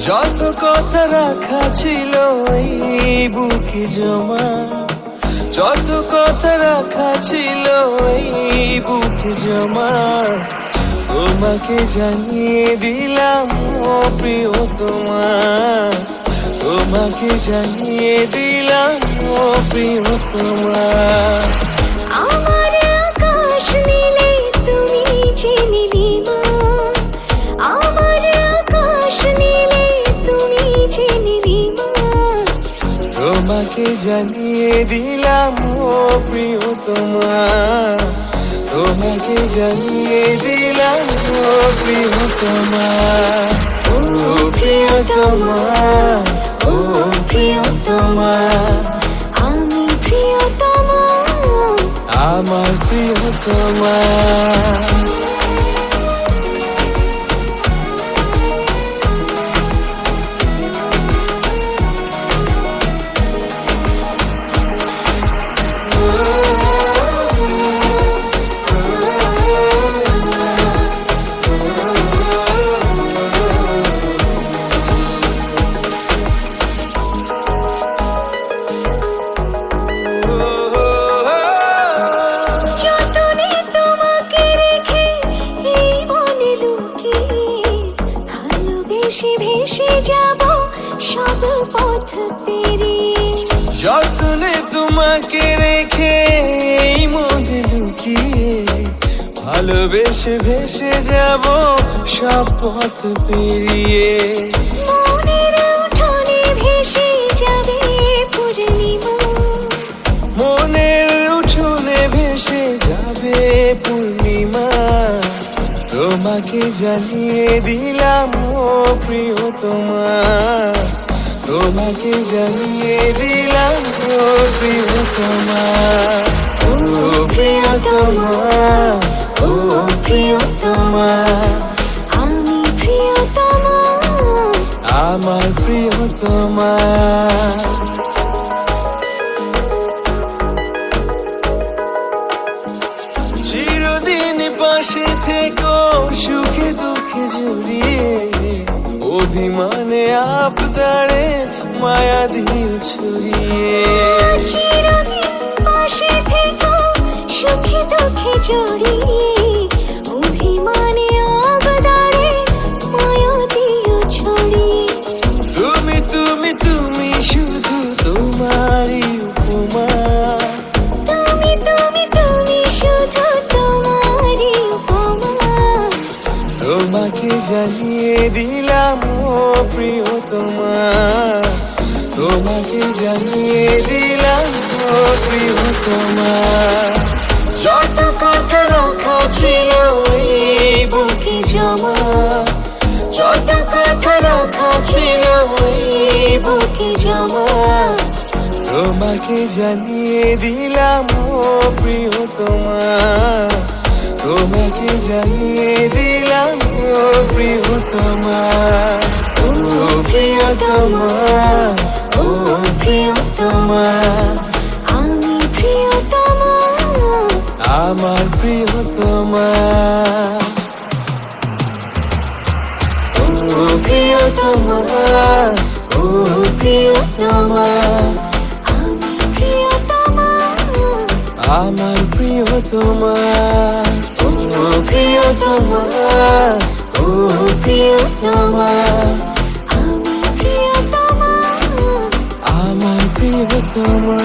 যত কথা রাখা ছিল এই বুকে জমা, যত কথা রাখা ছিল এই বুকে জমা, তোমাকে জানিয়ে দিলাম ও প্রিয়তমা, তোমাকে জানিয়ে দিলাম ও প্রিয়তমা। আমার আকাশ নীলে তুমি যে নীলিমা, আমার আকাশ নীলে তুমি যে নীলিমা, তোমাকে জানিয়ে দিলাম ও প্রিয়তমা, তোমাকে জানিয়ে দিলাম ও প্রিয়তমা। ও প্রিয়তমা, ও প্রিয়তমা, আমি প্রিয়তমা, আমার প্রিয়তমা। যতনে তোমাকে রেখে এই মনে লুকিয়ে, ভালোবেসে ভেসে যাব সব পথ পেরিয়ে। যতনে তোমাকে রেখে এই মনে লুকিয়ে, ভালোবেসে ভেসে যাব সব পথ পেরিয়ে। মনের উঠোনে ভেসে যাবে পূর্ণিমা, মনের উঠোনে ভেসে যাবে পূর্ণিমা, তোমাকে জানিয়ে দিলাম ও প্রিয়তমা, তোমাকে জানিয়ে দিলাম ও প্রিয়তমা। ও প্রিয়তমা, ও প্রিয়তমা, আমি প্রিয়তমা, আমার প্রিয়তমা। চিরদিন পাশে থেকো সুখে দুঃখে জড়িয়ে, অভিমানে আবদারে মায়া দিও ছড়িয়ে। চিরদিন পাশে থেকো সুখে দুঃখে জড়িয়ে, অভিমানে আবদারে মায়া দিও ছড়িয়ে। তুমি তুমি তুমি শুধু তোমারই উপমা, তুমি তুমি তুমি শুধু তোমারই উপমা, তোমাকে জানিয়ে দিলাম ও প্রিয়তমা, তোমাকে জানিয়ে দিলাম ও প্রিয়তমা। যত কথা রাখা ছিল এই বুকে জমা, যত কথা রাখা ছিল এই বুকে জমা, তোমাকে জানিয়ে দিলাম ও প্রিয়তমা, তোমাকে জানিয়ে দিলাম ও প্রিয়তমা। ও প্রিয়তমা, ও প্রিয়তমা, আমি প্রিয়তমা, আমার প্রিয়তমা। ও প্রিয়তমা, ও প্রিয়তমা, আমি প্রিয়তমা, আমার প্রিয়তমা। ও প্রিয়তমা, ও প্রিয়তমা, আমি প্রিয়তমা, আমার প্রিয়তমা।